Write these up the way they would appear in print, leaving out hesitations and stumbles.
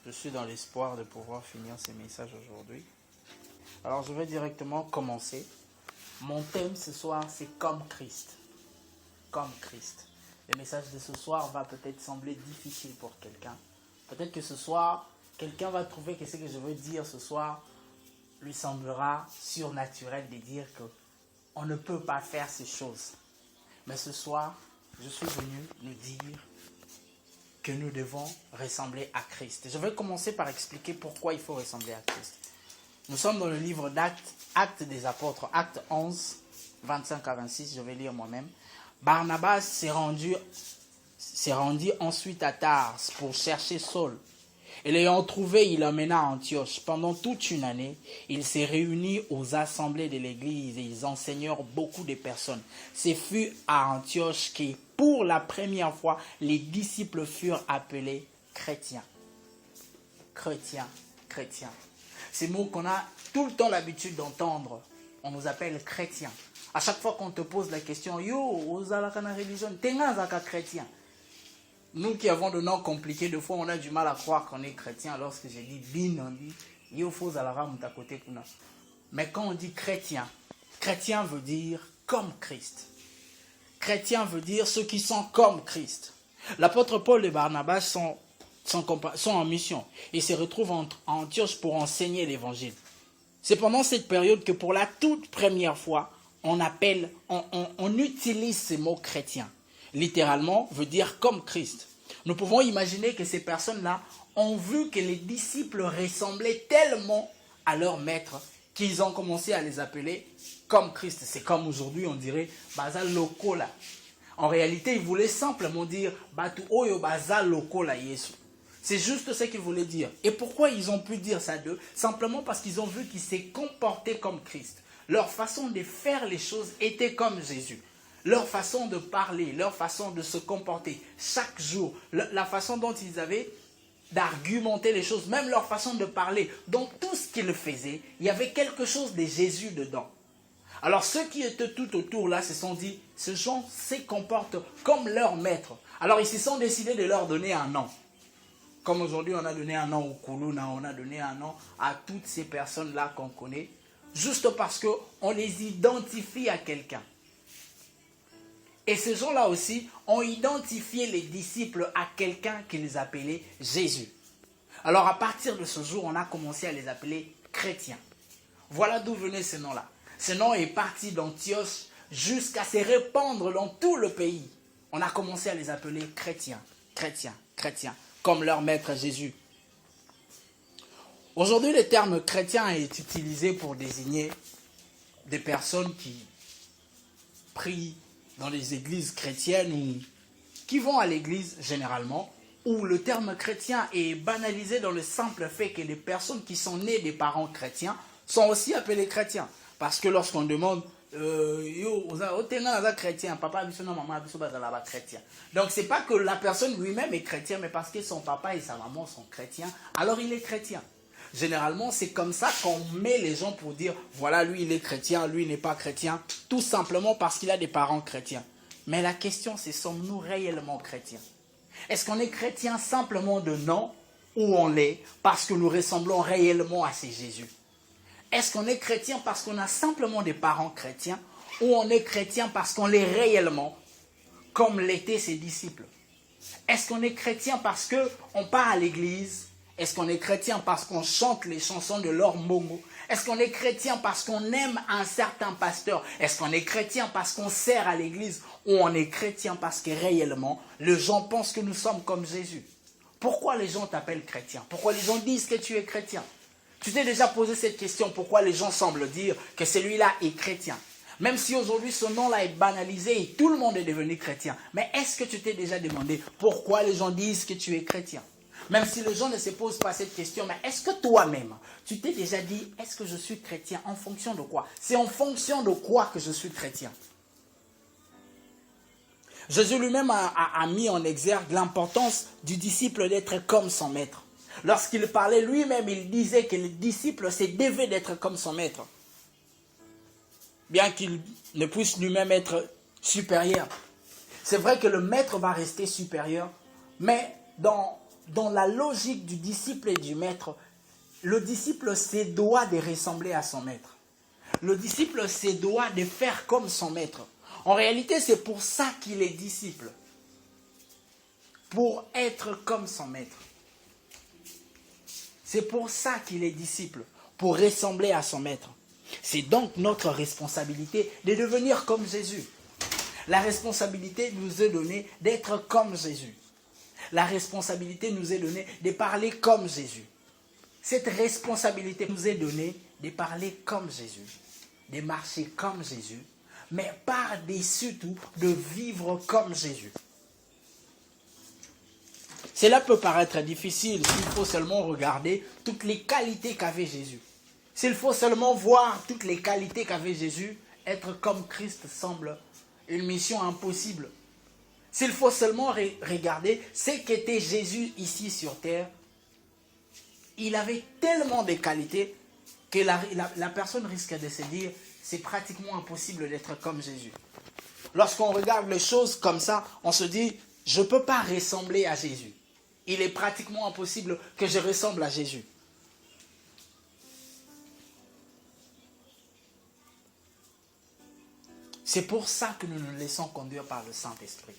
Je suis dans l'espoir de pouvoir finir ces messages aujourd'hui. Alors je vais directement commencer. Mon thème ce soir, c'est comme Christ. Comme Christ. Le message de ce soir va peut-être sembler difficile pour quelqu'un. Peut-être que ce soir, quelqu'un va trouver que ce que je veux dire ce soir lui semblera surnaturel de dire qu'on ne peut pas faire ces choses. Mais ce soir, je suis venu nous dire que nous devons ressembler à Christ. Je vais commencer par expliquer pourquoi il faut ressembler à Christ. Nous sommes dans le livre d'Actes, Actes des Apôtres, Actes 11, 25 à 26, je vais lire moi-même. Barnabas s'est rendu ensuite à Tars pour chercher Saul. Et l'ayant trouvé, il l'emmena à Antioche. Pendant toute une année, il s'est réuni aux assemblées de l'église et ils enseignèrent beaucoup de personnes. Ce fut à Antioche que, pour la première fois, les disciples furent appelés chrétiens. Chrétiens, chrétiens. Ces mots qu'on a tout le temps l'habitude d'entendre, on nous appelle chrétiens. À chaque fois qu'on te pose la question, yo, ozalaka na religion, tenga zaka chrétien. Nous qui avons de noms compliqués, des fois on a du mal à croire qu'on est chrétien. Lorsque j'ai dit bin, on dit yo faut zalara muta côté kuna. Mais quand on dit chrétien, chrétien veut dire comme Christ. Chrétien veut dire ceux qui sont comme Christ. L'apôtre Paul et Barnabas sont en mission et se retrouvent en Antioche pour enseigner l'évangile. C'est pendant cette période que pour la toute première fois, on utilise ce mot chrétien. Littéralement, veut dire comme Christ. Nous pouvons imaginer que ces personnes-là ont vu que les disciples ressemblaient tellement à leur maître qu'ils ont commencé à les appeler comme Christ. C'est comme aujourd'hui, on dirait baza lokola. En réalité, ils voulaient simplement dire batu oyo baza lokola Yesu. C'est juste ce qu'ils voulaient dire. Et pourquoi ils ont pu dire ça d'eux? Simplement parce qu'ils ont vu qu'ils s'est comporté comme Christ. Leur façon de faire les choses était comme Jésus. Leur façon de parler, leur façon de se comporter chaque jour, la façon dont ils avaient d'argumenter les choses, même leur façon de parler, donc tout ce qu'ils faisaient, il y avait quelque chose de Jésus dedans. Alors ceux qui étaient tout autour là se sont dit, ces gens se comportent comme leur maître. Alors ils se sont décidés de leur donner un nom. Comme aujourd'hui on a donné un nom au Kuluna, on a donné un nom à toutes ces personnes-là qu'on connaît, juste parce qu'on les identifie à quelqu'un. Et ces gens-là aussi ont identifié les disciples à quelqu'un qu'ils appelaient Jésus. Alors à partir de ce jour, on a commencé à les appeler chrétiens. Voilà d'où venait ce nom-là. Ce nom est parti d'Antioche jusqu'à se répandre dans tout le pays. On a commencé à les appeler chrétiens, chrétiens, chrétiens, comme leur maître Jésus. Aujourd'hui, le terme chrétien est utilisé pour désigner des personnes qui prient dans les églises chrétiennes ou qui vont à l'église généralement, où le terme chrétien est banalisé dans le simple fait que les personnes qui sont nées des parents chrétiens sont aussi appelées chrétiens. Parce que lorsqu'on demande chrétien, papa maman chrétien. Donc c'est pas que la personne lui-même est chrétien, mais parce que son papa et sa maman sont chrétiens, alors il est chrétien. Généralement, c'est comme ça qu'on met les gens pour dire, voilà, lui, il est chrétien, lui, il n'est pas chrétien, tout simplement parce qu'il a des parents chrétiens. Mais la question, c'est, sommes-nous réellement chrétiens? Est-ce qu'on est chrétien simplement de nom ou on l'est parce que nous ressemblons réellement à ces Jésus? Est-ce qu'on est chrétien parce qu'on a simplement des parents chrétiens ou on est chrétien parce qu'on l'est réellement comme l'étaient ses disciples? Est-ce qu'on est chrétien parce qu'on part à l'église? Est-ce qu'on est chrétien parce qu'on chante les chansons de Lord Momo? Est-ce qu'on est chrétien parce qu'on aime un certain pasteur? Est-ce qu'on est chrétien parce qu'on sert à l'église? Ou on est chrétien parce que réellement, les gens pensent que nous sommes comme Jésus? Pourquoi les gens t'appellent chrétien? Pourquoi les gens disent que tu es chrétien? Tu t'es déjà posé cette question, pourquoi les gens semblent dire que celui-là est chrétien? Même si aujourd'hui ce nom-là est banalisé et tout le monde est devenu chrétien. Mais est-ce que tu t'es déjà demandé pourquoi les gens disent que tu es chrétien? Même si les gens ne se posent pas cette question, mais est-ce que toi-même, tu t'es déjà dit, est-ce que je suis chrétien en fonction de quoi? C'est en fonction de quoi que je suis chrétien? Jésus lui-même a mis en exergue l'importance du disciple d'être comme son maître. Lorsqu'il parlait lui-même, il disait que le disciple se devait d'être comme son maître. Bien qu'il ne puisse lui-même être supérieur. C'est vrai que le maître va rester supérieur, mais dans dans la logique du disciple et du maître, le disciple se doit de ressembler à son maître. Le disciple se doit de faire comme son maître. En réalité, c'est pour ça qu'il est disciple. Pour être comme son maître. C'est pour ça qu'il est disciple. Pour ressembler à son maître. C'est donc notre responsabilité de devenir comme Jésus. La responsabilité nous est donnée d'être comme Jésus. La responsabilité nous est donnée de parler comme Jésus. Cette responsabilité nous est donnée de parler comme Jésus, de marcher comme Jésus, mais par-dessus tout de vivre comme Jésus. Cela peut paraître difficile s'il faut seulement regarder toutes les qualités qu'avait Jésus. S'il faut seulement voir toutes les qualités qu'avait Jésus, être comme Christ semble une mission impossible. S'il faut seulement regarder ce qu'était Jésus ici sur terre, il avait tellement de qualités que la personne risque de se dire c'est pratiquement impossible d'être comme Jésus. Lorsqu'on regarde les choses comme ça, on se dit je ne peux pas ressembler à Jésus. Il est pratiquement impossible que je ressemble à Jésus. C'est pour ça que nous nous laissons conduire par le Saint-Esprit.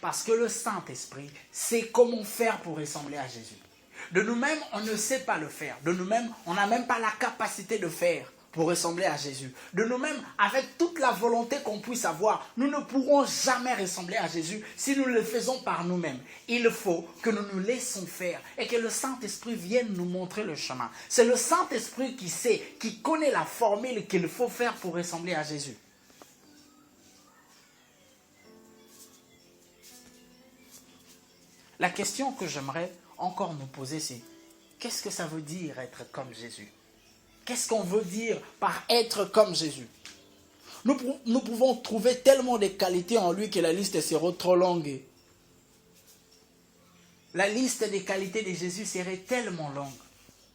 Parce que le Saint-Esprit sait comment faire pour ressembler à Jésus. De nous-mêmes, on ne sait pas le faire. De nous-mêmes, on n'a même pas la capacité de faire pour ressembler à Jésus. De nous-mêmes, avec toute la volonté qu'on puisse avoir, nous ne pourrons jamais ressembler à Jésus si nous le faisons par nous-mêmes. Il faut que nous nous laissons faire et que le Saint-Esprit vienne nous montrer le chemin. C'est le Saint-Esprit qui sait, qui connaît la formule qu'il faut faire pour ressembler à Jésus. La question que j'aimerais encore nous poser, c'est qu'est-ce que ça veut dire être comme Jésus? Qu'est-ce qu'on veut dire par être comme Jésus? Nous pouvons trouver tellement de qualités en lui que la liste sera trop longue. La liste des qualités de Jésus serait tellement longue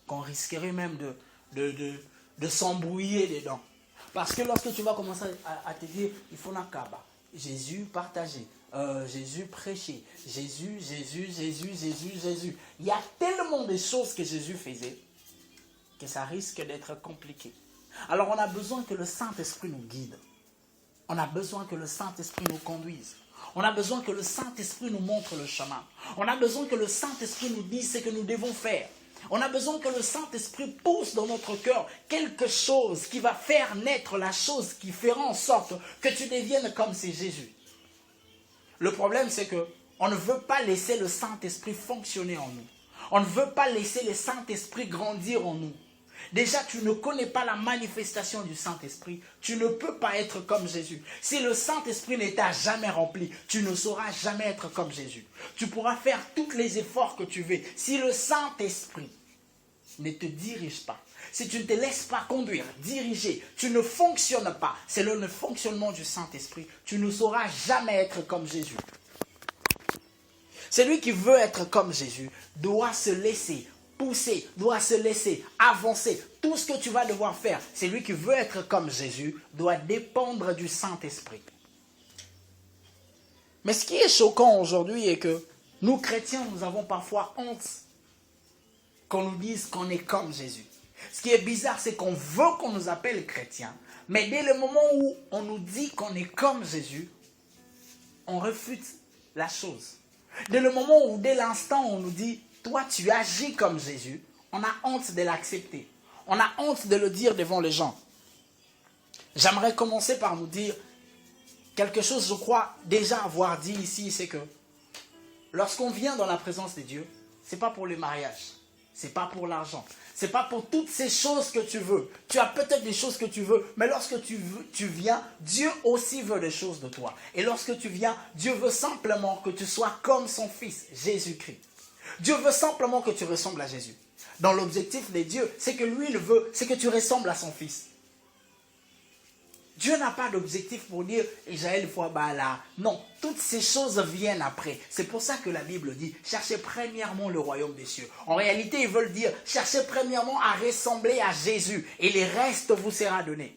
qu'on risquerait même de s'embrouiller dedans. Parce que lorsque tu vas commencer à te dire, il faut nakaba, Jésus partagé, Jésus prêché, Jésus. Il y a tellement de choses que Jésus faisait que ça risque d'être compliqué. Alors on a besoin que le Saint-Esprit nous guide. On a besoin que le Saint-Esprit nous conduise. On a besoin que le Saint-Esprit nous montre le chemin. On a besoin que le Saint-Esprit nous dise ce que nous devons faire. On a besoin que le Saint-Esprit pousse dans notre cœur quelque chose qui va faire naître la chose qui fera en sorte que tu deviennes comme c'est Jésus. Le problème, c'est qu'on ne veut pas laisser le Saint-Esprit fonctionner en nous. On ne veut pas laisser le Saint-Esprit grandir en nous. Déjà, tu ne connais pas la manifestation du Saint-Esprit. Tu ne peux pas être comme Jésus. Si le Saint-Esprit ne t'a jamais rempli, tu ne sauras jamais être comme Jésus. Tu pourras faire tous les efforts que tu veux. Si le Saint-Esprit ne te dirige pas, si tu ne te laisses pas conduire, diriger, tu ne fonctionnes pas, c'est le fonctionnement du Saint-Esprit, tu ne sauras jamais être comme Jésus. Celui qui veut être comme Jésus doit se laisser pousser, doit se laisser avancer. Tout ce que tu vas devoir faire, celui qui veut être comme Jésus doit dépendre du Saint-Esprit. Mais ce qui est choquant aujourd'hui est que nous chrétiens, nous avons parfois honte qu'on nous dise qu'on est comme Jésus. Ce qui est bizarre, c'est qu'on veut qu'on nous appelle chrétiens, mais dès le moment où on nous dit qu'on est comme Jésus, on refute la chose. Dès le moment où, dès l'instant où on nous dit « toi, tu agis comme Jésus », on a honte de l'accepter. On a honte de le dire devant les gens. J'aimerais commencer par nous dire quelque chose, je crois, déjà avoir dit ici, c'est que lorsqu'on vient dans la présence de Dieu, ce n'est pas pour le mariage, ce n'est pas pour l'argent, ce n'est pas pour toutes ces choses que tu veux. Tu as peut-être des choses que tu veux, mais lorsque tu viens, Dieu aussi veut des choses de toi. Et lorsque tu viens, Dieu veut simplement que tu sois comme son Fils, Jésus-Christ. Dieu veut simplement que tu ressembles à Jésus. Dans l'objectif de Dieu, c'est que lui, il veut, c'est que tu ressembles à son Fils. Dieu n'a pas d'objectif pour dire Israël fois là. Non, toutes ces choses viennent après. C'est pour ça que la Bible dit cherchez premièrement le royaume des cieux. En réalité, ils veulent dire cherchez premièrement à ressembler à Jésus et le reste vous sera donné.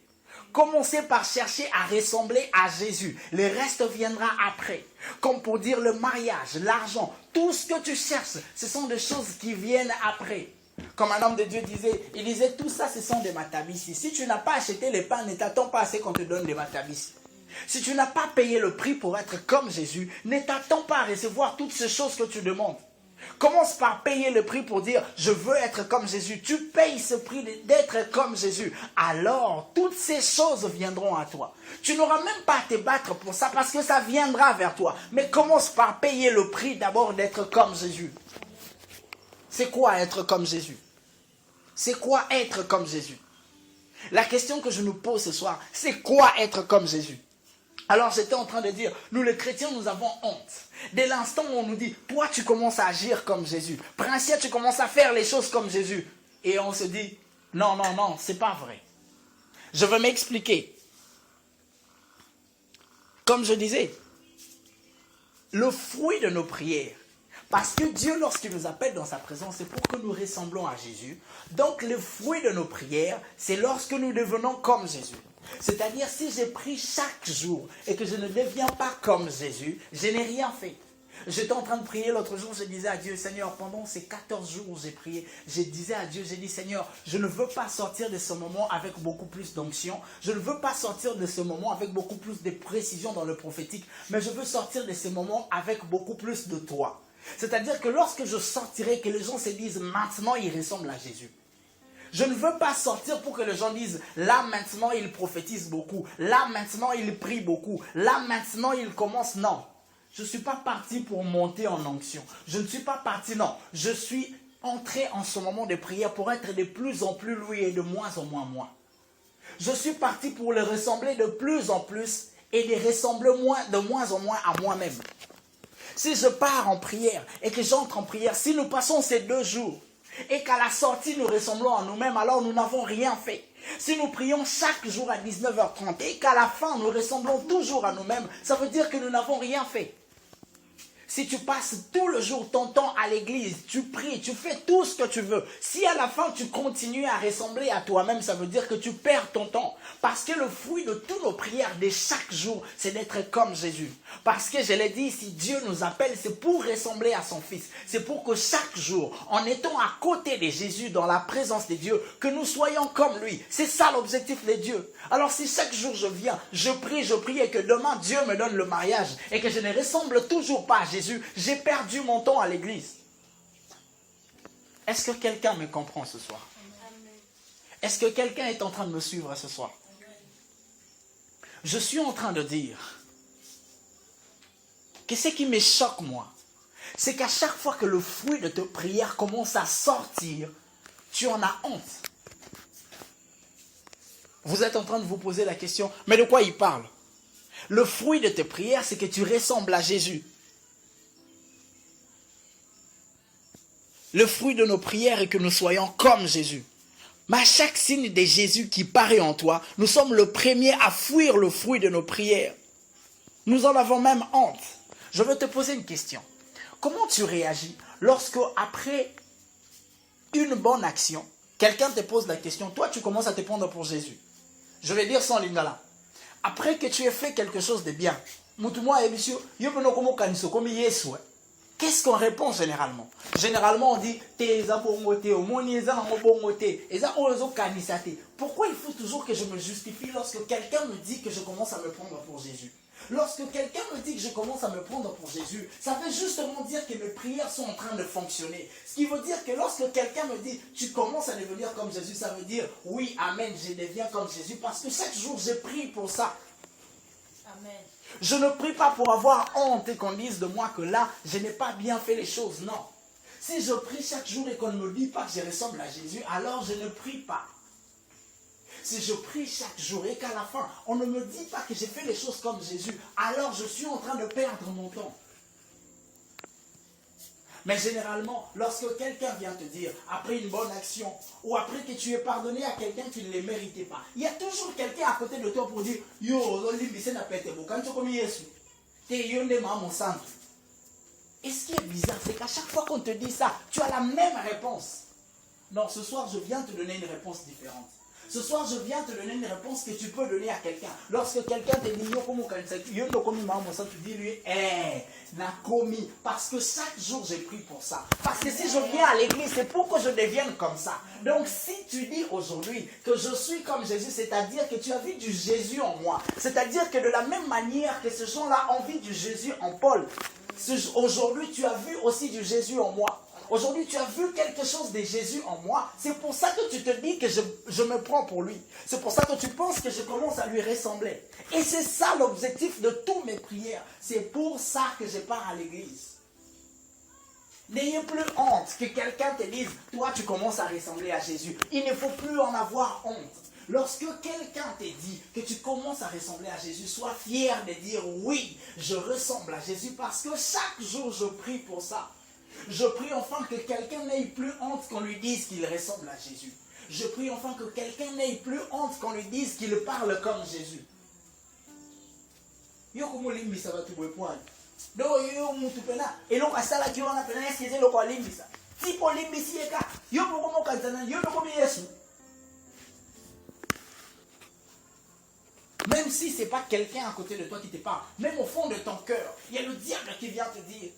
Commencez par chercher à ressembler à Jésus. Le reste viendra après. Comme pour dire le mariage, l'argent, tout ce que tu cherches, ce sont des choses qui viennent après. Comme un homme de Dieu disait, il disait tout ça ce sont des matavissi. Si tu n'as pas acheté les pains, ne t'attends pas à ce qu'on te donne des matavissi. Si tu n'as pas payé le prix pour être comme Jésus, ne t'attends pas à recevoir toutes ces choses que tu demandes. Commence par payer le prix pour dire, je veux être comme Jésus. Tu payes ce prix d'être comme Jésus. Alors, toutes ces choses viendront à toi. Tu n'auras même pas à te battre pour ça parce que ça viendra vers toi. Mais commence par payer le prix d'abord d'être comme Jésus. C'est quoi être comme Jésus? C'est quoi être comme Jésus? La question que je nous pose ce soir, c'est quoi être comme Jésus? Alors j'étais en train de dire, nous les chrétiens, nous avons honte. Dès l'instant où on nous dit, toi tu commences à agir comme Jésus. Princière, tu commences à faire les choses comme Jésus. Et on se dit, non, non, non, c'est pas vrai. Je veux m'expliquer. Comme je disais, le fruit de nos prières, parce que Dieu, lorsqu'il nous appelle dans sa présence, c'est pour que nous ressemblons à Jésus. Donc le fruit de nos prières, c'est lorsque nous devenons comme Jésus. C'est-à-dire, si j'ai pris chaque jour et que je ne deviens pas comme Jésus, je n'ai rien fait. J'étais en train de prier l'autre jour, je disais à Dieu, Seigneur, pendant ces 14 jours où j'ai prié, je disais à Dieu, j'ai dit, Seigneur, je ne veux pas sortir de ce moment avec beaucoup plus d'onction, je ne veux pas sortir de ce moment avec beaucoup plus de précision dans le prophétique, mais je veux sortir de ce moment avec beaucoup plus de toi. C'est-à-dire que lorsque je sortirai, que les gens se disent, maintenant il ressemble à Jésus. Je ne veux pas sortir pour que les gens disent, là maintenant il prophétise beaucoup, là maintenant il prie beaucoup, là maintenant il commence. Non, je ne suis pas parti pour monter en onction. Je ne suis pas parti, non. Je suis entré en ce moment de prière pour être de plus en plus lui et de moins en moins moi. Je suis parti pour le ressembler de plus en plus et de ressembler de moins en moins à moi-même. Si je pars en prière et que j'entre en prière, si nous passons ces 2 jours, et qu'à la sortie nous ressemblons à nous-mêmes, alors nous n'avons rien fait. Si nous prions chaque jour à 19h30 et qu'à la fin nous ressemblons toujours à nous-mêmes, ça veut dire que nous n'avons rien fait. Si tu passes tout le jour ton temps à l'église, tu pries, tu fais tout ce que tu veux. Si à la fin tu continues à ressembler à toi-même, ça veut dire que tu perds ton temps. Parce que le fruit de toutes nos prières de chaque jour, c'est d'être comme Jésus. Parce que je l'ai dit, si Dieu nous appelle, c'est pour ressembler à son Fils. C'est pour que chaque jour, en étant à côté de Jésus, dans la présence de Dieu, que nous soyons comme lui. C'est ça l'objectif de Dieu. Alors si chaque jour je viens, je prie et que demain Dieu me donne le mariage et que je ne ressemble toujours pas à Jésus, j'ai perdu mon temps à l'église. Est-ce que quelqu'un me comprend ce soir? Est-ce que quelqu'un est en train de me suivre ce soir? Je suis en train de dire que ce qui me choque moi, c'est qu'à chaque fois que le fruit de ta prière commence à sortir, tu en as honte. Vous êtes en train de vous poser la question, mais de quoi il parle? Le fruit de tes prières, c'est que tu ressembles à Jésus. Le fruit de nos prières est que nous soyons comme Jésus. Mais à chaque signe de Jésus qui paraît en toi, nous sommes le premier à fuir le fruit de nos prières. Nous en avons même honte. Je veux te poser une question. Comment tu réagis lorsque, après une bonne action, quelqu'un te pose la question, toi tu commences à te prendre pour Jésus? Je vais dire sans lingala. Après que tu aies fait quelque chose de bien, qu'est-ce qu'on répond généralement? Généralement on dit, pourquoi il faut toujours que je me justifie lorsque quelqu'un me dit que je commence à me prendre pour Jésus? Lorsque quelqu'un me dit que je commence à me prendre pour Jésus, ça veut justement dire que mes prières sont en train de fonctionner. Ce qui veut dire que lorsque quelqu'un me dit, tu commences à devenir comme Jésus, ça veut dire, oui, amen, je deviens comme Jésus, parce que chaque jour, je prie pour ça. Amen. Je ne prie pas pour avoir honte et qu'on dise de moi que là, je n'ai pas bien fait les choses, non. Si je prie chaque jour et qu'on ne me dit pas que je ressemble à Jésus, alors je ne prie pas. Si je prie chaque jour et qu'à la fin, on ne me dit pas que j'ai fait les choses comme Jésus, alors je suis en train de perdre mon temps. Mais généralement, lorsque quelqu'un vient te dire, après une bonne action, ou après que tu aies pardonné à quelqu'un qui ne les méritait pas, il y a toujours quelqu'un à côté de toi pour dire, yo, et ce qui est bizarre, c'est qu'à chaque fois qu'on te dit ça, tu as la même réponse. Non, ce soir, je viens te donner une réponse différente. Ce soir, je viens te donner une réponse que tu peux donner à quelqu'un. Lorsque quelqu'un te dit, tu dis lui, Nakomi, parce que chaque jour j'ai pris pour ça. Parce que si je viens à l'église, c'est pour que je devienne comme ça. Donc si tu dis aujourd'hui que je suis comme Jésus, c'est-à-dire que tu as vu du Jésus en moi. C'est-à-dire que de la même manière que ces gens-là ont vu du Jésus en Paul, aujourd'hui tu as vu aussi du Jésus en moi. Aujourd'hui, tu as vu quelque chose de Jésus en moi. C'est pour ça que tu te dis que je me prends pour lui. C'est pour ça que tu penses que je commence à lui ressembler. Et c'est ça l'objectif de toutes mes prières. C'est pour ça que je pars à l'église. N'ayez plus honte que quelqu'un te dise, toi tu commences à ressembler à Jésus. Il ne faut plus en avoir honte. Lorsque quelqu'un te dit que tu commences à ressembler à Jésus, sois fier de dire oui, je ressemble à Jésus parce que chaque jour je prie pour ça. Je prie enfin que quelqu'un n'ait plus honte qu'on lui dise qu'il ressemble à Jésus. Je prie enfin que quelqu'un n'ait plus honte qu'on lui dise qu'il parle comme Jésus. Yo como limbisa batu bwepwani. Do yo mutu pena eloko asala ki wana pena eske eloko alimbisa. Tipo limbisi eka. Yo como kanzana yo como Yesu. Même si ce n'est pas quelqu'un à côté de toi qui te parle, même au fond de ton cœur, il y a le diable qui vient te dire.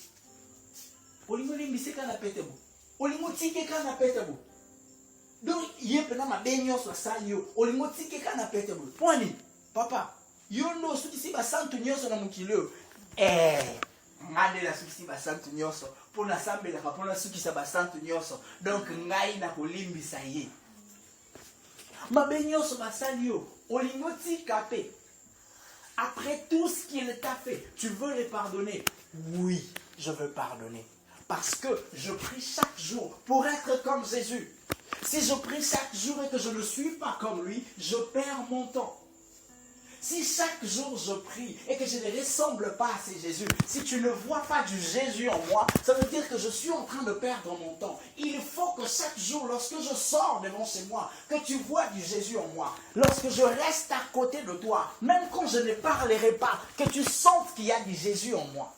Olingo limbisi kana petebo. Olingo tike kana petebo. Donc yepena mabenyo so salio. Olingo tike kana petebo. Poni, papa, yo no sukisi ba santu nyoso na mukileo. Ngade la sukisi ba santu nyoso. Pona sambela ka pona sukisa ba santu nyoso. Donc ngai na kolimbisa ye. Mabenyo so ba salio. Olingo tika pe. Après tout ce qu'il t'a fait, tu veux le pardonner? Oui, je veux pardonner. Parce que je prie chaque jour pour être comme Jésus. Si je prie chaque jour et que je ne suis pas comme lui, je perds mon temps. Si chaque jour je prie et que je ne ressemble pas à ce Jésus, si tu ne vois pas du Jésus en moi, ça veut dire que je suis en train de perdre mon temps. Il faut que chaque jour, lorsque je sors devant chez moi, que tu vois du Jésus en moi. Lorsque je reste à côté de toi, même quand je ne parlerai pas, que tu sentes qu'il y a du Jésus en moi.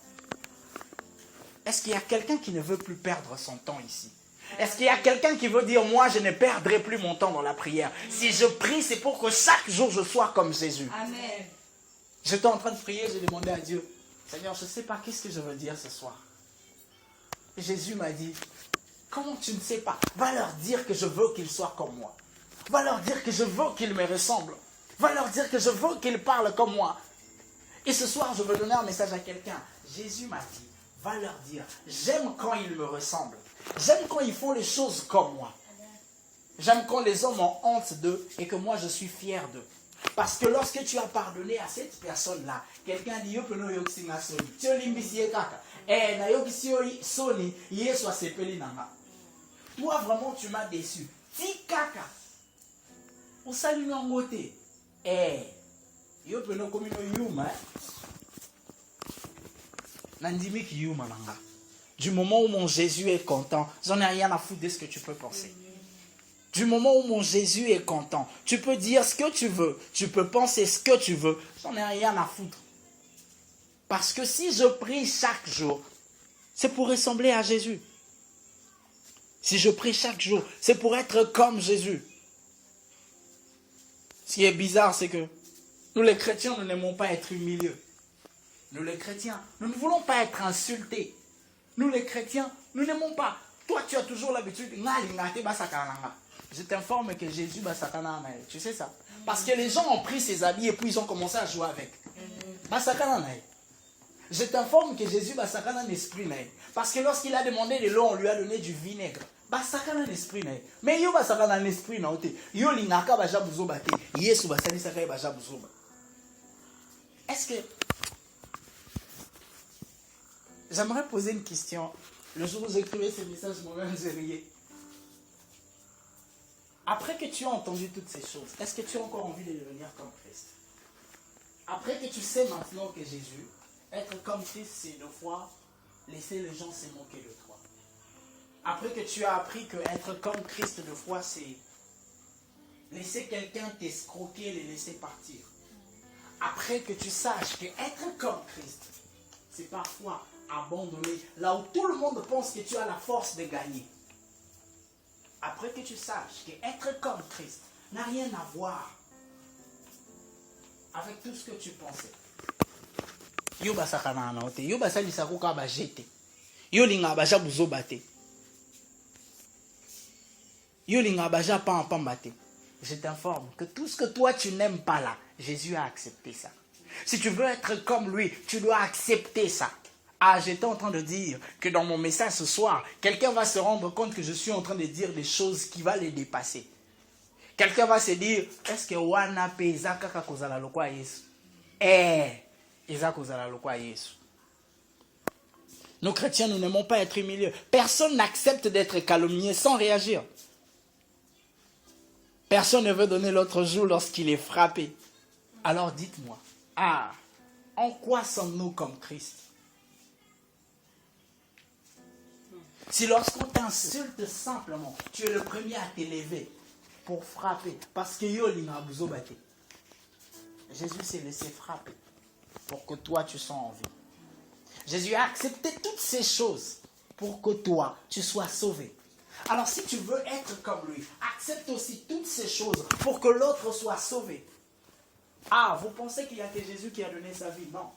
Est-ce qu'il y a quelqu'un qui ne veut plus perdre son temps ici? Est-ce qu'il y a quelqu'un qui veut dire, moi, je ne perdrai plus mon temps dans la prière? Si je prie, c'est pour que chaque jour, je sois comme Jésus. Amen. J'étais en train de prier, j'ai demandé à Dieu, Seigneur, je ne sais pas qu'est-ce que je veux dire ce soir. Et Jésus m'a dit, comment tu ne sais pas? Va leur dire que je veux qu'ils soient comme moi. Va leur dire que je veux qu'ils me ressemblent. Va leur dire que je veux qu'ils parlent comme moi. Et ce soir, je veux donner un message à quelqu'un. Jésus m'a dit, va leur dire, j'aime quand ils me ressemblent. J'aime quand ils font les choses comme moi. J'aime quand les hommes ont honte d'eux et que moi je suis fier d'eux. Parce que lorsque tu as pardonné à cette personne-là, quelqu'un dit, toi vraiment tu m'as déçu. Ti kaka. On salue mon côté. Yo peno comme no yuma. Nandimi ki yuma nanga. Du moment où mon Jésus est content, j'en ai rien à foutre de ce que tu peux penser. Du moment où mon Jésus est content, tu peux dire ce que tu veux, tu peux penser ce que tu veux, j'en ai rien à foutre. Parce que si je prie chaque jour, c'est pour ressembler à Jésus. Si je prie chaque jour, c'est pour être comme Jésus. Ce qui est bizarre, c'est que nous les chrétiens, nous n'aimons pas être humiliés. Nous les chrétiens, nous ne voulons pas être insultés. Nous les chrétiens, nous n'aimons pas. Toi, tu as toujours l'habitude. Je t'informe que Jésus basakana. Tu sais ça? Parce que les gens ont pris ses habits et puis ils ont commencé à jouer avec. Basakana. Je t'informe que Jésus basakana un esprit. Parce que lorsqu'il a demandé de l'eau, on lui a donné du vinaigre. Basakana un esprit. Mais yo basakana un esprit. Yo lingaka baja buzoba te. Yesu basali sakai baja buzoba. Est-ce que... J'aimerais poser une question. Le jour où j'écrivais ces messages, moi-même, j'ai rié. Après que tu as entendu toutes ces choses, est-ce que tu as encore envie de devenir comme Christ? Après que tu sais maintenant que Jésus, être comme Christ, c'est de fois laisser les gens se moquer de toi. Après que tu as appris que être comme Christ de foi, c'est laisser quelqu'un t'escroquer et le laisser partir. Après que tu saches que être comme Christ, c'est parfois abandonner là où tout le monde pense que tu as la force de gagner. Après que tu saches que être comme Christ, n'a rien à voir avec tout ce que tu pensais. Yo basakana na ote, yo basalisa ko ka ba jete. Yo linga ba ja buzo bate. Yo linga ba ja pa bate. Je t'informe que tout ce que toi tu n'aimes pas là, Jésus a accepté ça. Si tu veux être comme lui, tu dois accepter ça. Ah, j'étais en train de dire que dans mon message ce soir, quelqu'un va se rendre compte que je suis en train de dire des choses qui vont les dépasser. Quelqu'un va se dire, est-ce que wana pe izaka kozala lokwa Yesu? Izaka kozala lokwa Yesu. Nous chrétiens, nous n'aimons pas être humiliés. Personne n'accepte d'être calomnié sans réagir. Personne ne veut donner l'autre jour lorsqu'il est frappé. Alors dites-moi, en quoi sommes-nous comme Christ? Si lorsqu'on t'insulte simplement, tu es le premier à t'élever pour frapper, parce que yo linga buzo bate. Jésus s'est laissé frapper pour que toi tu sois en vie. Jésus a accepté toutes ces choses pour que toi tu sois sauvé. Alors si tu veux être comme lui, accepte aussi toutes ces choses pour que l'autre soit sauvé. Ah, vous pensez qu'il y a que Jésus qui a donné sa vie? Non.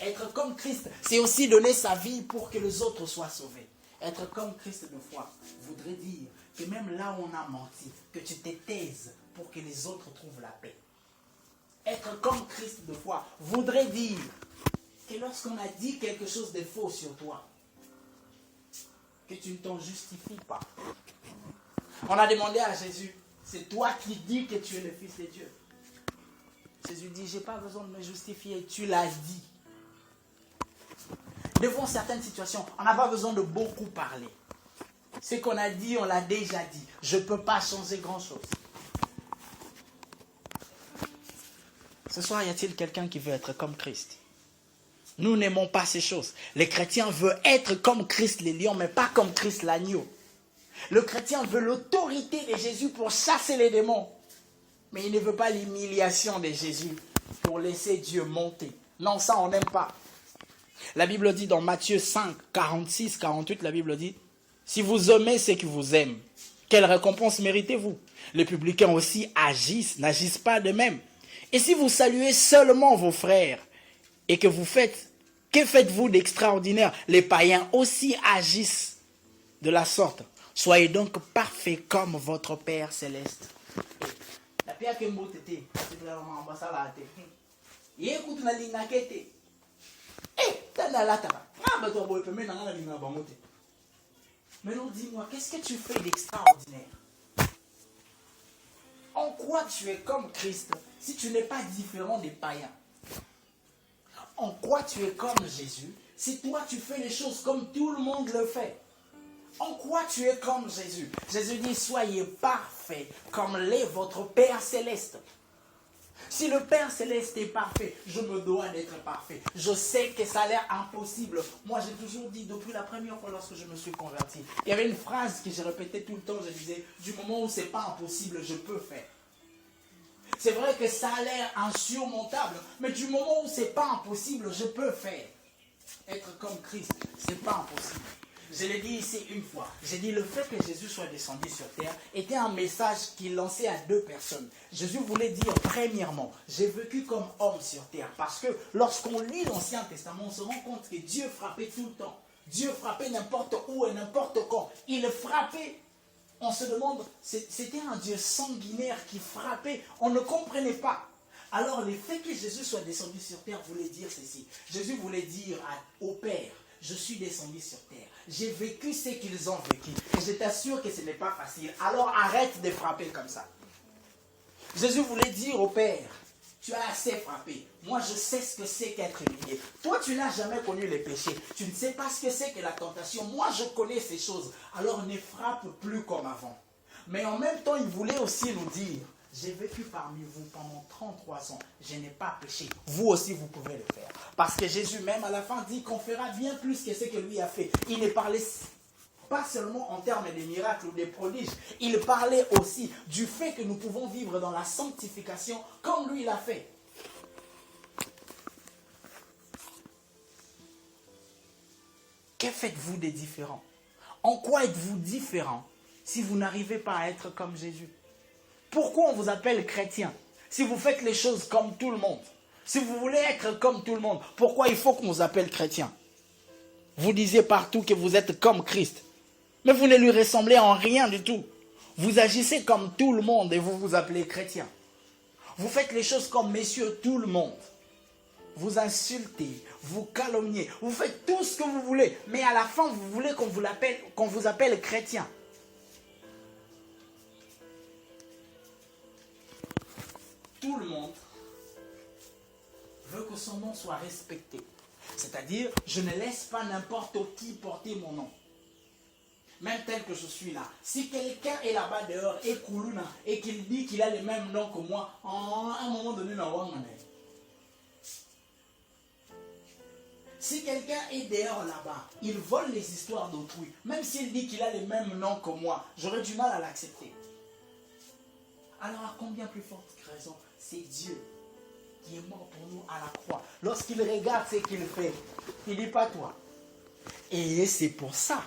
Être comme Christ, c'est aussi donner sa vie pour que les autres soient sauvés. Être comme Christ de foi voudrait dire que même là où on a menti, que tu te taises pour que les autres trouvent la paix. Être comme Christ de foi voudrait dire que lorsqu'on a dit quelque chose de faux sur toi, que tu ne t'en justifies pas. On a demandé à Jésus, c'est toi qui dis que tu es le Fils de Dieu. Jésus dit, je n'ai pas besoin de me justifier, tu l'as dit. Devant certaines situations, on n'a pas besoin de beaucoup parler. Ce qu'on a dit, on l'a déjà dit. Je ne peux pas changer grand-chose. Ce soir, y a-t-il quelqu'un qui veut être comme Christ? Nous n'aimons pas ces choses. Les chrétiens veulent être comme Christ les lions, mais pas comme Christ l'agneau. Le chrétien veut l'autorité de Jésus pour chasser les démons. Mais il ne veut pas l'humiliation de Jésus pour laisser Dieu monter. Non, ça, on n'aime pas. La Bible dit dans Matthieu 5, 46, 48, la Bible dit, « Si vous aimez ceux qui vous aiment, quelle récompense méritez-vous? Les publicains aussi n'agissent pas de même. Et si vous saluez seulement vos frères, et que faites-vous d'extraordinaire? Les païens aussi agissent de la sorte. Soyez donc parfaits comme votre Père céleste. » Maintenant, dis-moi, qu'est-ce que tu fais d'extraordinaire? En quoi tu es comme Christ si tu n'es pas différent des païens? En quoi tu es comme Jésus si toi tu fais les choses comme tout le monde le fait? En quoi tu es comme Jésus? Jésus dit, soyez parfaits comme l'est votre Père céleste. Si le Père céleste est parfait, je me dois d'être parfait. Je sais que ça a l'air impossible. Moi, j'ai toujours dit, depuis la première fois lorsque je me suis converti, il y avait une phrase que je répétais tout le temps, je disais, du moment où c'est pas impossible, je peux faire. C'est vrai que ça a l'air insurmontable, mais du moment où c'est pas impossible, je peux faire. Être comme Christ, c'est pas impossible. Je l'ai dit ici une fois. J'ai dit le fait que Jésus soit descendu sur terre était un message qu'il lançait à deux personnes. Jésus voulait dire premièrement, j'ai vécu comme homme sur terre. Parce que lorsqu'on lit l'Ancien Testament, on se rend compte que Dieu frappait tout le temps. Dieu frappait n'importe où et n'importe quand. Il frappait. On se demande, c'était un Dieu sanguinaire qui frappait. On ne comprenait pas. Alors le fait que Jésus soit descendu sur terre voulait dire ceci. Jésus voulait dire au Père, je suis descendu sur terre. J'ai vécu ce qu'ils ont vécu. Et je t'assure que ce n'est pas facile. Alors arrête de frapper comme ça. Jésus voulait dire au Père, tu as assez frappé. Moi, je sais ce que c'est qu'être humilié. Toi, tu n'as jamais connu les péchés. Tu ne sais pas ce que c'est que la tentation. Moi, je connais ces choses. Alors ne frappe plus comme avant. Mais en même temps, il voulait aussi nous dire, j'ai vécu parmi vous pendant 33 ans. Je n'ai pas péché. Vous aussi, vous pouvez le faire. Parce que Jésus même à la fin dit qu'on fera bien plus que ce que lui a fait. Il ne parlait pas seulement en termes de miracles ou de prodiges. Il parlait aussi du fait que nous pouvons vivre dans la sanctification comme lui l'a fait. Que faites-vous de différent? En quoi êtes-vous différent si vous n'arrivez pas à être comme Jésus? Pourquoi on vous appelle chrétien? Si vous faites les choses comme tout le monde, si vous voulez être comme tout le monde, pourquoi il faut qu'on vous appelle chrétien? Vous disiez partout que vous êtes comme Christ, mais vous ne lui ressemblez en rien du tout. Vous agissez comme tout le monde et vous vous appelez chrétien. Vous faites les choses comme messieurs tout le monde. Vous insultez, vous calomniez, vous faites tout ce que vous voulez, mais à la fin vous voulez qu'on vous appelle chrétien. Tout le monde veut que son nom soit respecté. C'est-à-dire, je ne laisse pas n'importe qui porter mon nom. Même tel que je suis là. Si quelqu'un est là-bas dehors et Koulouna et qu'il dit qu'il a le même nom que moi, à un moment donné, si quelqu'un est dehors là-bas, il vole les histoires d'autrui. Même s'il dit qu'il a le même nom que moi, j'aurais du mal à l'accepter. Alors à combien plus forte raison, c'est Dieu qui est mort pour nous à la croix. Lorsqu'il regarde ce qu'il fait, il ne dit pas toi. Et c'est pour ça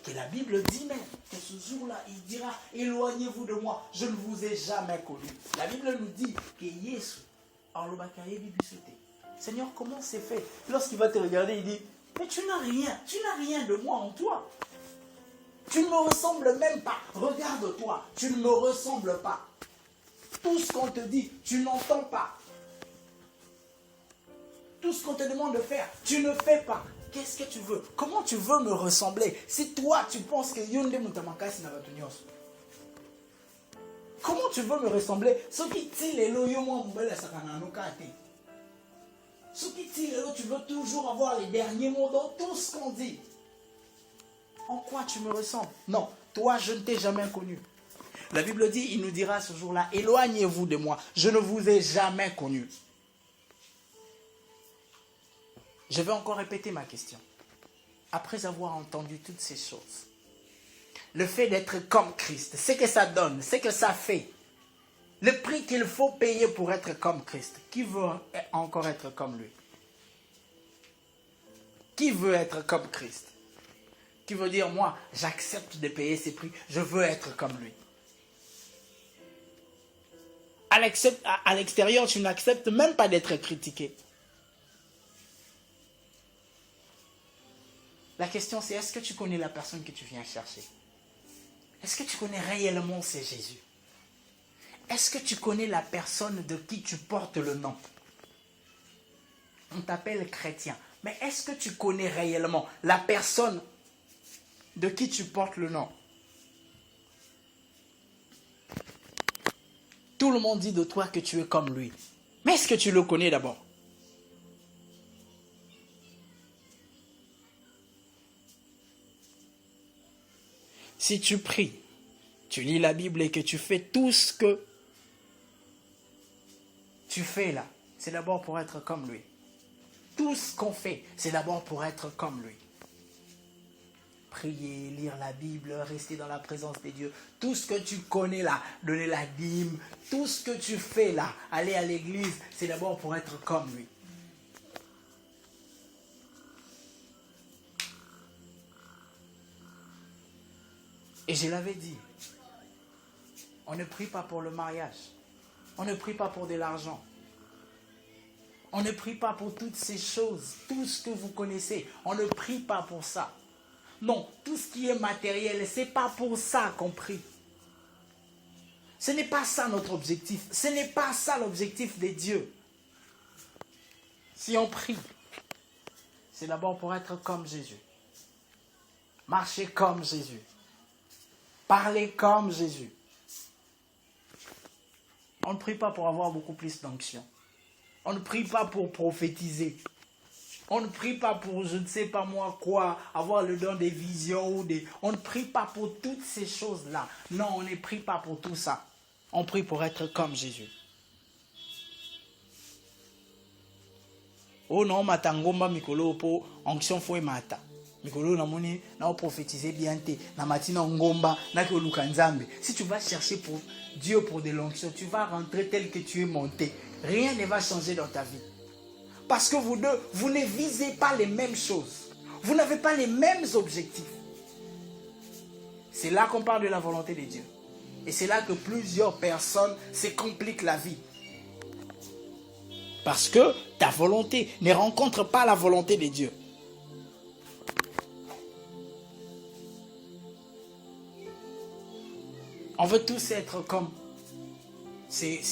que la Bible dit même que ce jour-là, il dira, éloignez-vous de moi, je ne vous ai jamais connu. La Bible nous dit que Yesu, Seigneur, comment c'est fait? Lorsqu'il va te regarder, il dit, mais tu n'as rien de moi en toi. Tu ne me ressembles même pas. Regarde-toi, tu ne me ressembles pas. Tout ce qu'on te dit, tu n'entends pas. Tout ce qu'on te demande de faire, tu ne fais pas. Qu'est-ce que tu veux? Comment tu veux me ressembler? Si toi, tu penses que Yonde Mutamakasi n'a pas tenu. Comment tu veux me ressembler? Ce qui tire les loyaux, moi, ce qui tire les loyaux, tu veux toujours avoir les derniers mots dans tout ce qu'on dit. En quoi tu me ressembles? Non, toi, je ne t'ai jamais connu. La Bible dit, il nous dira ce jour-là, éloignez-vous de moi, je ne vous ai jamais connu. Je vais encore répéter ma question. Après avoir entendu toutes ces choses, le fait d'être comme Christ, ce que ça donne, ce que ça fait, le prix qu'il faut payer pour être comme Christ, qui veut encore être comme lui? Qui veut être comme Christ? Qui veut dire, moi, j'accepte de payer ces prix, je veux être comme lui? À l'extérieur, tu n'acceptes même pas d'être critiqué. La question c'est, est-ce que tu connais la personne que tu viens chercher? Est-ce que tu connais réellement c'est Jésus? Est-ce que tu connais la personne de qui tu portes le nom? On t'appelle chrétien. Mais est-ce que tu connais réellement la personne de qui tu portes le nom? Tout le monde dit de toi que tu es comme lui. Mais est-ce que tu le connais d'abord? Si tu pries, tu lis la Bible et que tu fais tout ce que tu fais là, c'est d'abord pour être comme lui. Tout ce qu'on fait, c'est d'abord pour être comme lui. Prier, lire la Bible, rester dans la présence de Dieu, tout ce que tu connais là, donner la dîme, tout ce que tu fais là, aller à l'église, c'est d'abord pour être comme lui. Et je l'avais dit, on ne prie pas pour le mariage, on ne prie pas pour de l'argent, on ne prie pas pour toutes ces choses, tout ce que vous connaissez, on ne prie pas pour ça. Non, tout ce qui est matériel, ce n'est pas pour ça qu'on prie. Ce n'est pas ça notre objectif, ce n'est pas ça l'objectif de Dieu. Si on prie, c'est d'abord pour être comme Jésus, marcher comme Jésus. Parler comme Jésus. On ne prie pas pour avoir beaucoup plus d'onction. On ne prie pas pour prophétiser. On ne prie pas pour je ne sais pas moi quoi, avoir le don des visions ou des... On ne prie pas pour toutes ces choses-là. Non, on ne prie pas pour tout ça. On prie pour être comme Jésus. Oh non, matangomba mikolo po onction foi mata. Mikolo na moni na prophétiser bien te na matina ngomba na ke lukanzambe. Si tu vas chercher pour Dieu pour de l'onction, tu vas rentrer tel que tu es monté. Rien ne va changer dans ta vie. Parce que vous deux, vous ne visez pas les mêmes choses. Vous n'avez pas les mêmes objectifs. C'est là qu'on parle de la volonté de Dieu. Et c'est là que plusieurs personnes se compliquent la vie. Parce que ta volonté ne rencontre pas la volonté de Dieu. On veut tous être comme ces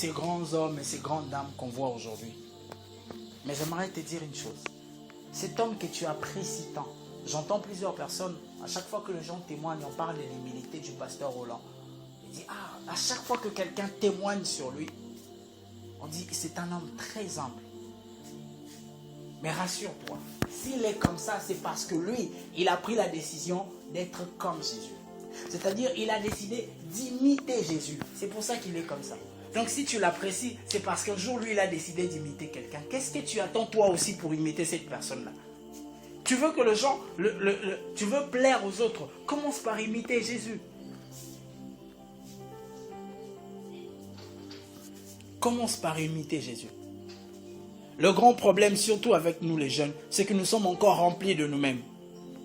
grands hommes et ces grandes dames qu'on voit aujourd'hui. Mais j'aimerais te dire une chose. Cet homme que tu apprécies tant, j'entends plusieurs personnes, à chaque fois que les gens témoignent, on parle de l'humilité du pasteur Roland. Il dit, à chaque fois que quelqu'un témoigne sur lui, on dit que c'est un homme très humble. Mais rassure-toi, s'il est comme ça, c'est parce que lui, il a pris la décision d'être comme Jésus. C'est-à-dire, il a décidé d'imiter Jésus. C'est pour ça qu'il est comme ça. Donc, si tu l'apprécies, c'est parce qu'un jour, lui, il a décidé d'imiter quelqu'un. Qu'est-ce que tu attends, toi aussi, pour imiter cette personne-là? Tu veux que les gens, tu veux plaire aux autres, commence par imiter Jésus. Commence par imiter Jésus. Le grand problème, surtout avec nous les jeunes, c'est que nous sommes encore remplis de nous-mêmes.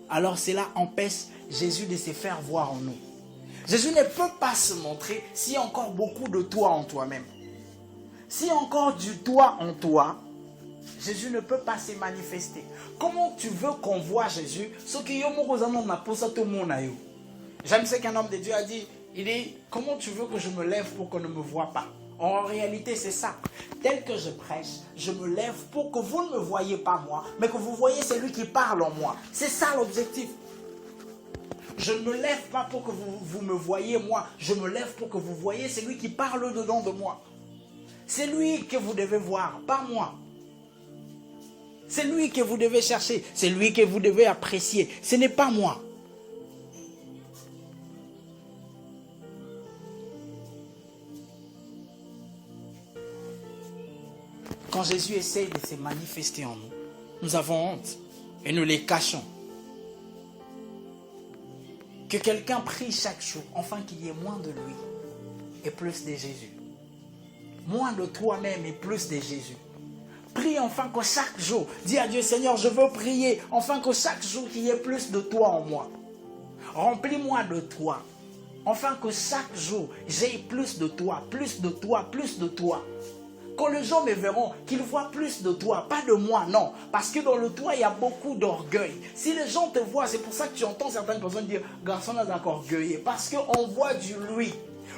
Alors cela empêche Jésus de se faire voir en nous. Jésus ne peut pas se montrer s'il y a encore beaucoup de toi en toi-même. S'il y a encore du toi en toi, Jésus ne peut pas se manifester. Comment tu veux qu'on voit Jésus? J'aime ce qu'un homme de Dieu a dit. Il dit, comment tu veux que je me lève pour qu'on ne me voie pas? En réalité, c'est ça. Tel que je prêche, je me lève pour que vous ne me voyez pas moi, mais que vous voyez celui qui parle en moi. C'est ça l'objectif. Je ne me lève pas pour que vous me voyez moi. Je me lève pour que vous voyez celui qui parle dedans de moi. C'est lui que vous devez voir, pas moi. C'est lui que vous devez chercher. C'est lui que vous devez apprécier. Ce n'est pas moi. Quand Jésus essaye de se manifester en nous, nous avons honte et nous les cachons. Que quelqu'un prie chaque jour, afin qu'il y ait moins de lui et plus de Jésus. Moins de toi-même et plus de Jésus. Prie enfin que chaque jour, dis à Dieu, Seigneur, je veux prier, enfin que chaque jour qu'il y ait plus de toi en moi. Remplis-moi de toi, afin que chaque jour j'aie plus de toi, plus de toi, plus de toi. Quand les gens me verront, qu'ils voient plus de toi, pas de moi, non. Parce que dans le toi, il y a beaucoup d'orgueil. Si les gens te voient, c'est pour ça que tu entends certaines personnes dire, garçon, on est orgueilleux. Parce qu'on voit du lui.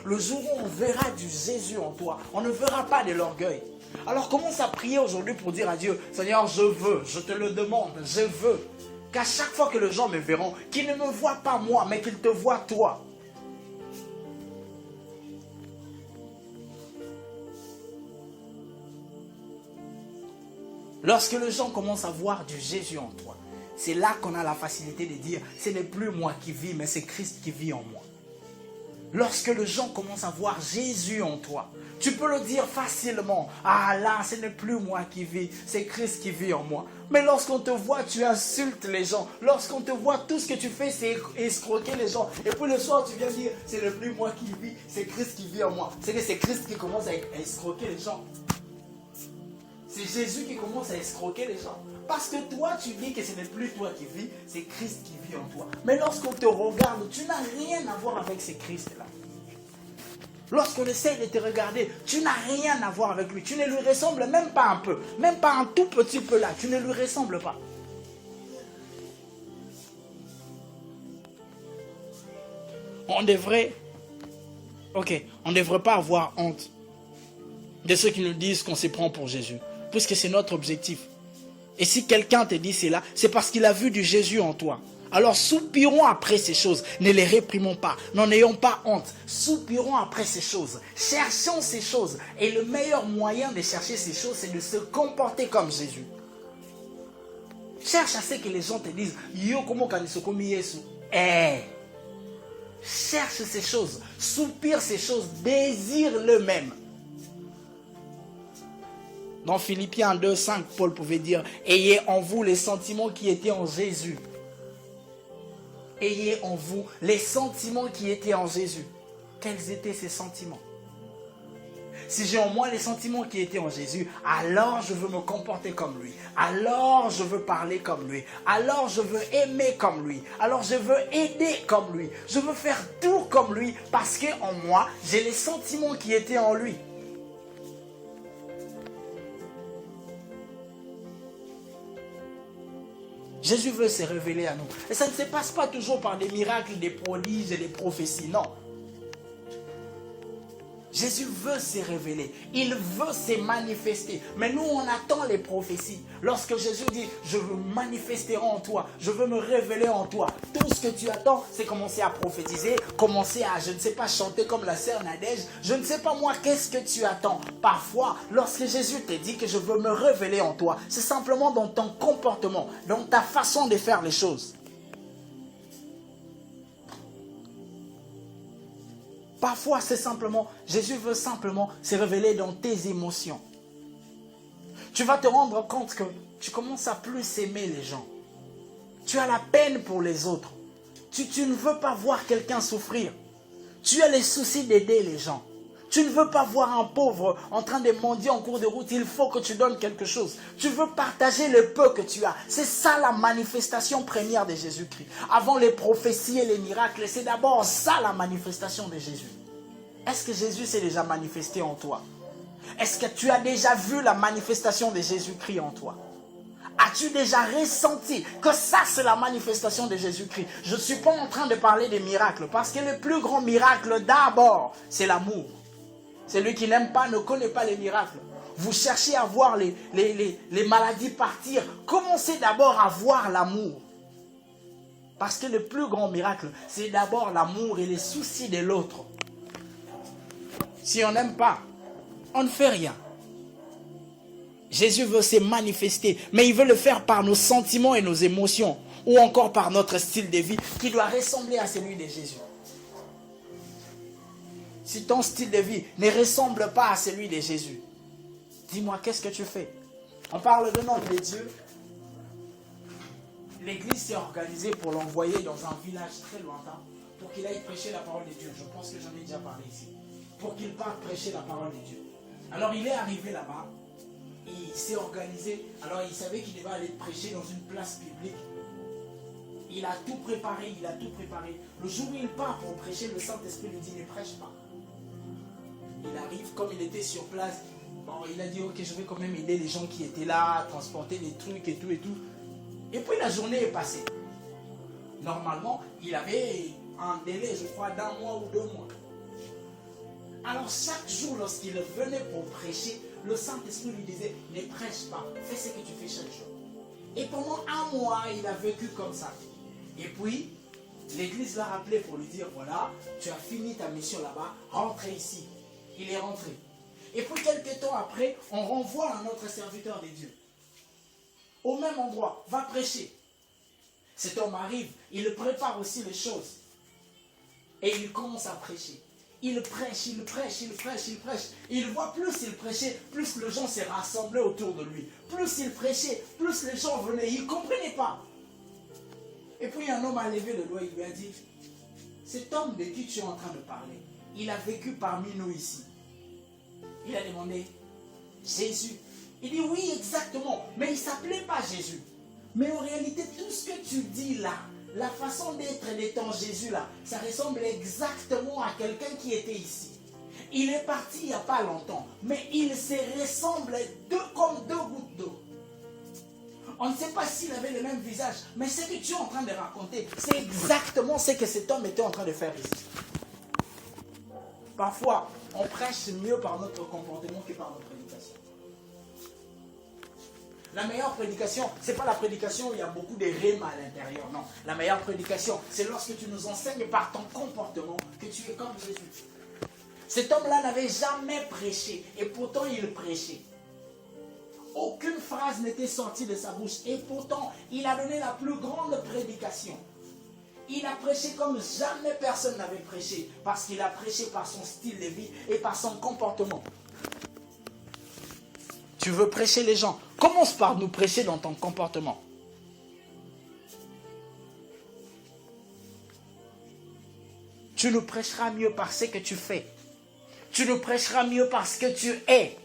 Le jour où on verra du Jésus en toi, on ne verra pas de l'orgueil. Alors commence à prier aujourd'hui pour dire à Dieu, Seigneur, je veux, je te le demande, je veux. Qu'à chaque fois que les gens me verront, qu'ils ne me voient pas moi, mais qu'ils te voient toi. Lorsque les gens commencent à voir du Jésus en toi, c'est là qu'on a la facilité de dire, ce n'est plus moi qui vis, mais c'est Christ qui vit en moi. Lorsque les gens commencent à voir Jésus en toi, tu peux le dire facilement, ah là, ce n'est plus moi qui vis, c'est Christ qui vit en moi. Mais lorsqu'on te voit, tu insultes les gens. Lorsqu'on te voit, tout ce que tu fais, c'est escroquer les gens. Et puis le soir, tu viens dire, ce n'est plus moi qui vis, c'est Christ qui vit en moi. C'est que c'est Christ qui commence à escroquer les gens. C'est Jésus qui commence à escroquer les gens. Parce que toi, tu dis que ce n'est plus toi qui vis, c'est Christ qui vit en toi. Mais lorsqu'on te regarde, tu n'as rien à voir avec ce Christ-là. Lorsqu'on essaie de te regarder, tu n'as rien à voir avec lui. Tu ne lui ressembles même pas un peu. Même pas un tout petit peu là. Tu ne lui ressembles pas. On devrait pas avoir honte de ceux qui nous disent qu'on se prend pour Jésus. Puisque c'est notre objectif. Et si quelqu'un te dit cela, c'est parce qu'il a vu du Jésus en toi. Alors soupirons après ces choses, ne les réprimons pas, n'en ayons pas honte, soupirons après ces choses, cherchons ces choses. Et le meilleur moyen de chercher ces choses, c'est de se comporter comme Jésus. Cherche à ce que les gens te disent, yo comment kanisokomi Yesu. Cherche ces choses, soupire ces choses, désire le même. Dans Philippiens 2:5, Paul pouvait dire, ayez en vous les sentiments qui étaient en Jésus. Ayez en vous les sentiments qui étaient en Jésus. Quels étaient ces sentiments? Si j'ai en moi les sentiments qui étaient en Jésus, alors je veux me comporter comme lui. Alors je veux parler comme lui. Alors je veux aimer comme lui. Alors je veux aider comme lui. Je veux faire tout toujours comme lui parce qu'en moi, j'ai les sentiments qui étaient en lui. Jésus veut se révéler à nous. Et ça ne se passe pas toujours par des miracles, des prodiges et des prophéties, non. Jésus veut se révéler, il veut se manifester. Mais nous, on attend les prophéties. Lorsque Jésus dit, je veux manifester en toi, je veux me révéler en toi. Tout ce que tu attends, c'est commencer à prophétiser, commencer à, je ne sais pas, chanter comme la sœur Nadège. Je ne sais pas moi, qu'est-ce que tu attends. Parfois, lorsque Jésus te dit que je veux me révéler en toi, c'est simplement dans ton comportement, dans ta façon de faire les choses. Parfois, c'est simplement, Jésus veut simplement se révéler dans tes émotions. Tu vas te rendre compte que tu commences à plus aimer les gens. Tu as la peine pour les autres. Tu ne veux pas voir quelqu'un souffrir. Tu as les soucis d'aider les gens. Tu ne veux pas voir un pauvre en train de mendier en cours de route. Il faut que tu donnes quelque chose. Tu veux partager le peu que tu as. C'est ça la manifestation première de Jésus-Christ. Avant les prophéties et les miracles, c'est d'abord ça la manifestation de Jésus. Est-ce que Jésus s'est déjà manifesté en toi? Est-ce que tu as déjà vu la manifestation de Jésus-Christ en toi? As-tu déjà ressenti que ça c'est la manifestation de Jésus-Christ? Je ne suis pas en train de parler des miracles parce que le plus grand miracle d'abord, c'est l'amour. Celui qui n'aime pas ne connaît pas les miracles. Vous cherchez à voir les maladies partir. Commencez d'abord à voir l'amour. Parce que le plus grand miracle, c'est d'abord l'amour et les soucis de l'autre. Si on n'aime pas, on ne fait rien. Jésus veut se manifester, mais il veut le faire par nos sentiments et nos émotions, ou encore par notre style de vie qui doit ressembler à celui de Jésus. Si ton style de vie ne ressemble pas à celui de Jésus, dis-moi, qu'est-ce que tu fais? On parle de notre Dieu. L'église s'est organisée pour l'envoyer dans un village très lointain pour qu'il aille prêcher la parole de Dieu. Je pense que j'en ai déjà parlé ici. Pour qu'il parte prêcher la parole de Dieu. Alors il est arrivé là-bas, il s'est organisé, alors il savait qu'il devait aller prêcher dans une place publique. Il a tout préparé, Le jour où il part pour prêcher, le Saint-Esprit lui dit, ne prêche pas. Il arrive, comme il était sur place, bon, il a dit, ok, je vais quand même aider les gens qui étaient là, transporter des trucs et tout et tout. Et puis la journée est passée. Normalement, il avait un délai, je crois, d'1 mois ou 2 mois. Alors chaque jour, lorsqu'il venait pour prêcher, le Saint-Esprit lui disait, ne prêche pas, fais ce que tu fais chaque jour. Et pendant 1 mois, il a vécu comme ça. Et puis, l'église l'a rappelé pour lui dire, voilà, tu as fini ta mission là-bas, rentre ici. Il est rentré. Et puis quelques temps après, on renvoie un autre serviteur de Dieu. Au même endroit, va prêcher. Cet homme arrive, il prépare aussi les choses. Et il commence à prêcher. Il prêche. Il voit plus il prêchait, plus les gens se rassemblaient autour de lui. Plus il prêchait, plus les gens venaient. Il ne comprenait pas. Et puis un homme a levé le doigt et lui a dit, cet homme de qui tu es en train de parler, il a vécu parmi nous ici. Il a demandé, Jésus. Il dit, oui, exactement. Mais il ne s'appelait pas Jésus. Mais en réalité, tout ce que tu dis là, la façon d'être de ton Jésus là, ça ressemble exactement à quelqu'un qui était ici. Il est parti il n'y a pas longtemps, mais il se ressemble comme 2 gouttes d'eau. On ne sait pas s'il avait le même visage, mais ce que tu es en train de raconter, c'est exactement ce que cet homme était en train de faire ici. Parfois, on prêche mieux par notre comportement que par notre prédication. La meilleure prédication, ce n'est pas la prédication où il y a beaucoup de rimes à l'intérieur, non. La meilleure prédication, c'est lorsque tu nous enseignes par ton comportement que tu es comme Jésus. Cet homme-là n'avait jamais prêché, et pourtant il prêchait. Aucune phrase n'était sortie de sa bouche, et pourtant il a donné la plus grande prédication. Il a prêché comme jamais personne n'avait prêché, parce qu'il a prêché par son style de vie et par son comportement. Tu veux prêcher les gens, commence par nous prêcher dans ton comportement. Tu nous prêcheras mieux par ce que tu fais. Tu nous prêcheras mieux par ce que tu es.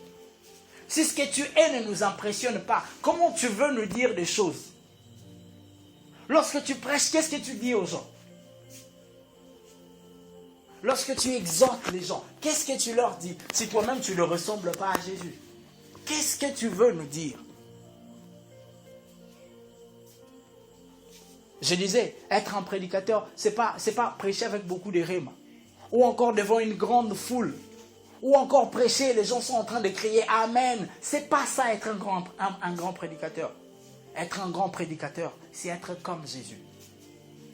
Si ce que tu es ne nous impressionne pas, comment tu veux nous dire des choses? Lorsque tu prêches, qu'est-ce que tu dis aux gens? lorsque tu exhortes les gens, qu'est-ce que tu leur dis si toi-même tu ne ressembles pas à Jésus? Qu'est-ce que tu veux nous dire? Je disais, être un prédicateur, c'est pas prêcher avec beaucoup de rimes. Ou encore devant une grande foule. Ou encore prêcher, les gens sont en train de crier Amen. C'est pas ça être un grand prédicateur. Être un grand prédicateur, c'est être comme Jésus.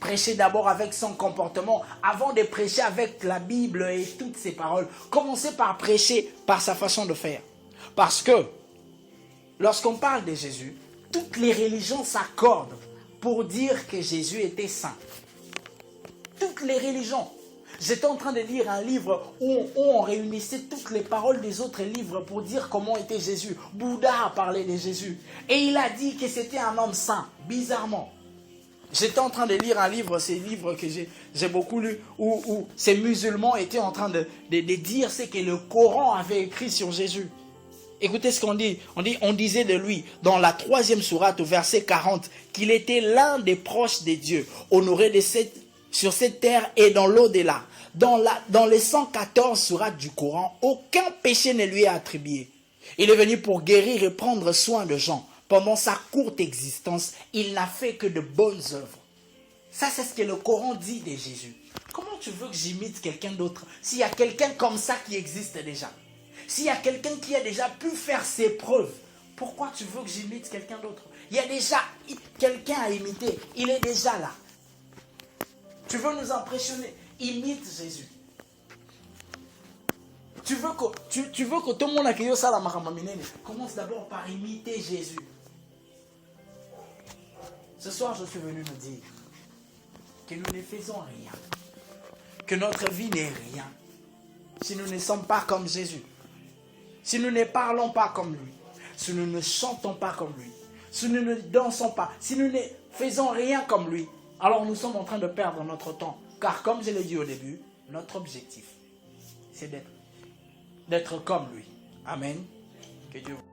Prêcher d'abord avec son comportement, avant de prêcher avec la Bible et toutes ses paroles. Commencez par prêcher par sa façon de faire. Parce que, lorsqu'on parle de Jésus, toutes les religions s'accordent pour dire que Jésus était saint. Toutes les religions. J'étais en train de lire un livre où on réunissait toutes les paroles des autres livres pour dire comment était Jésus. Bouddha a parlé de Jésus. Et il a dit que c'était un homme saint, bizarrement. J'étais en train de lire un livre, ces livres que j'ai beaucoup lus, où ces musulmans étaient en train de dire ce que le Coran avait écrit sur Jésus. Écoutez ce qu'on dit. On disait de lui, dans la 3e sourate, au verset 40, qu'il était l'un des proches de Dieu, honoré sur cette terre et dans l'au-delà. Dans les 114 sourates du Coran, aucun péché ne lui est attribué. Il est venu pour guérir et prendre soin de gens. Pendant sa courte existence, il n'a fait que de bonnes œuvres. Ça, c'est ce que le Coran dit de Jésus. Comment tu veux que j'imite quelqu'un d'autre s'il y a quelqu'un comme ça qui existe déjà? S'il y a quelqu'un qui a déjà pu faire ses preuves, pourquoi tu veux que j'imite quelqu'un d'autre? Il y a déjà quelqu'un à imiter. Il est déjà là. Tu veux nous impressionner? Imite Jésus. Tu veux que tout le monde accueille ça la maramamine. Commence d'abord par imiter Jésus. Ce soir, je suis venu nous dire que nous ne faisons rien. Que notre vie n'est rien. Si nous ne sommes pas comme Jésus. Si nous ne parlons pas comme lui. Si nous ne chantons pas comme lui. Si nous ne dansons pas. Si nous ne faisons rien comme lui. Alors nous sommes en train de perdre notre temps. Car comme je l'ai dit au début, notre objectif, c'est d'être comme lui. Amen. Que Dieu vous